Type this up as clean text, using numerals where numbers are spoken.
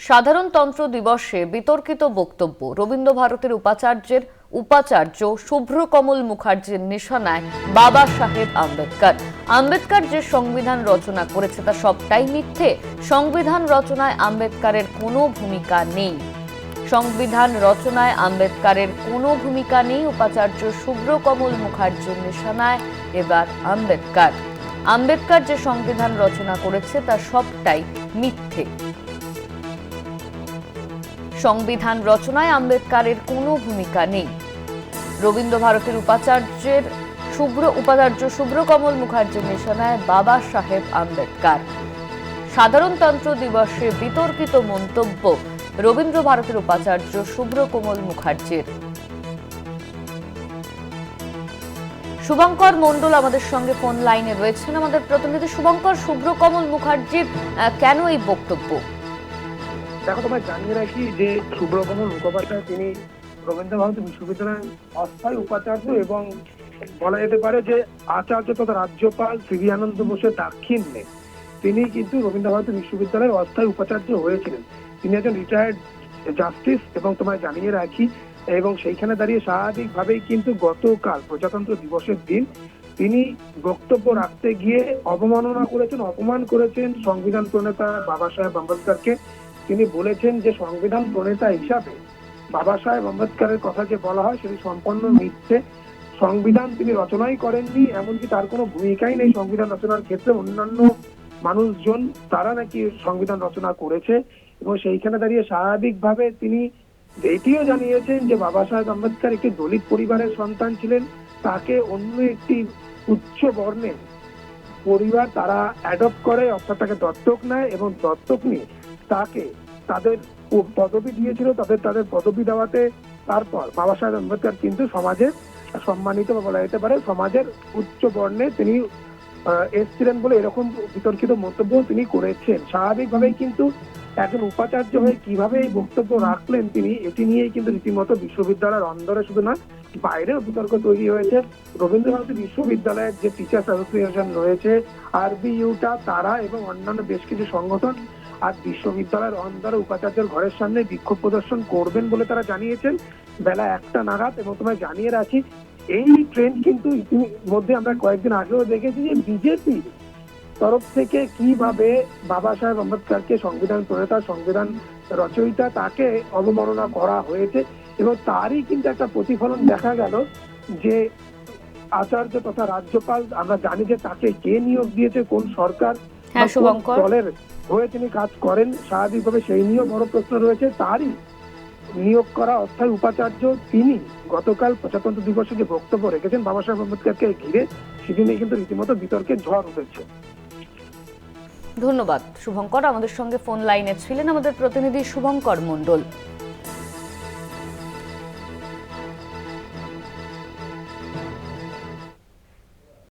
সাধারণতন্ত্র দিবসে বিতর্কিত বক্তব্য রবীন্দ্র ভারতের উপাচার্য শুভ্রকমল মুখার্জির নিশানায় বাবা সাহেব আম্বেদকর। আম্বেদকর যে সংবিধান রচনা করেছে তা সবটাই মিথ্যে। সংবিধান রচনায় আম্বেদকরের কোনো ভূমিকা নেই। সংবিধান রচনায় আম্বেদকরের কোনো ভূমিকা নেই। উপাচার্য শুভ্রকমল মুখার্জির নিশানায় এবার আম্বেদকর যে সংবিধান রচনা করেছে তা সবটাই মিথ্যে। সংবিধান রচনায় আম্বেদকরের কোনো ভূমিকা নেই। রবীন্দ্র ভারতের উপাচার্য শুভ্রকমল মুখার্জির নিশানায় বাবা সাহেব আম্বেদকর। সাধারণতন্ত্র দিবসে বিতর্কিত মন্তব্য রবীন্দ্র ভারতের উপাচার্য শুভ্রকমল মুখার্জির। শুভঙ্কর মণ্ডল আমাদের সঙ্গে ফোন লাইনে রয়েছেন, আমাদের প্রতিনিধি। শুভঙ্কর, শুভ্রকমল মুখার্জির কেন এই বক্তব্য? দেখো, তোমায় জানিয়ে রাখি যে শুভ্রকমল মুখোপাধ্যায় তিনি রবীন্দ্র ভারতী বিশ্ববিদ্যালয়ের অস্থায়ী উপাচার্য এবং বলা যেতে পারে যে আচার্য তথা রাজ্যপাল সিভি আনন্দ বোসের দাক্ষিণ্যে তিনি কিন্তু রবীন্দ্র ভারতী বিশ্ববিদ্যালয়ের অস্থায়ী উপাচার্য হয়েছিলেন। তিনি একজন রিটায়ার্ড জাস্টিস এবং তোমায় জানিয়ে রাখি, এবং সেইখানে দাঁড়িয়ে স্বাভাবিকভাবেই কিন্তু গতকাল প্রজাতন্ত্র দিবসের দিন তিনি বক্তব্য রাখতে গিয়ে অপমান করেছেন সংবিধান প্রণেতা বাবা সাহেব আম্বেদকরকে। তিনি বলেছেন যে সংবিধান প্রণেতা হিসাবে বাবা সাহেব আম্বেদকরের কথা যে বলা হয় সেটি সম্পূর্ণ মিথ্যে। সংবিধান তিনি রচনাই করেননি, এমনকি তার কোনো ভূমিকাই নেই সংবিধান রচনার ক্ষেত্রে। অন্যান্য মানুষজন তারা নাকি সংবিধান রচনা করেছে, এবং সেইখানে দাঁড়িয়ে স্বাভাবিকভাবে তিনি এটিও জানিয়েছেন যে বাবা সাহেব আম্বেদকর একটি দলিত পরিবারের সন্তান ছিলেন। তাকে অন্য একটি উচ্চ বর্ণের পরিবার তারা অ্যাডপ্ট করে, অর্থাৎ তাকে দত্তক নেয়, এবং দত্তক নিয়ে তাকে তাদের পদবি দিয়েছিল। তাদের পদবি দেওয়াতে তারপর বাবা সাহেব আম্বেদকর কিন্তু সমাজের সম্মানিত বা বলা যেতে পারে সমাজের উচ্চ বর্ণে তিনি এসেছিলেন বলে এরকম বিতর্কিত মন্তব্য তিনি করেছেন। স্বাভাবিকভাবেই কিন্তু একজন উপাচার্য হয়ে কিভাবে এই বক্তব্য রাখলেন তিনি, এটি নিয়েই কিন্তু রীতিমতো বিশ্ববিদ্যালয়ের অন্দরে শুধু না বাইরেও বিতর্ক তৈরি হয়েছে। রবীন্দ্র ভারতী বিশ্ববিদ্যালয়ের যে টিচার্স অ্যাসোসিয়েশন রয়েছে, আরবিইউটা, তারা এবং অন্যান্য বেশ কিছু সংগঠন আজ বিশ্ববিদ্যালয়ের অন্দরে উপাচার্যের ঘরের সামনে বিক্ষোভ প্রদর্শন করবেন বলে তারা জানিয়েছেন বেলা 1টা নাগাদ। এবং তোমায় জানিয়ে রাখি, এই ট্রেন্ড কিন্তু ইতিমধ্যে আমরা কয়েকদিন আগেও দেখেছি যে বিজেপি তরফ থেকে কিভাবে বাবা সাহেব আম্বেদকরকে সংবিধান প্রণেতা, সংবিধান রচয়িতা, তাকে অবমাননা করা হয়েছে। এবং তারই কিন্তু একটা প্রতিফলন দেখা গেল যে আচার্য তথা রাজ্যপাল, আমরা জানি যে তাকে কে নিয়োগ দিয়েছে, কোন সরকার দলের হয়ে তিনি কাজ করেন, স্বাভাবিকভাবে সেই নিয়েও বড় প্রশ্ন রয়েছে। তারই নিয়োগ করা অস্থায়ী উপাচার্য তিনি গতকাল প্রজাতন্ত্র দিবসে যে বক্তব্য রেখেছেন বাবা সাহেব আম্বেদকরকে ঘিরে, সেদিনে কিন্তু রীতিমতো বিতর্কের ঝড় উঠেছে। ধন্যবাদ শুভঙ্কর, আমাদের সঙ্গে ফোন লাইনে ছিলেন আমাদের প্রতিনিধি শুভঙ্কর মণ্ডল।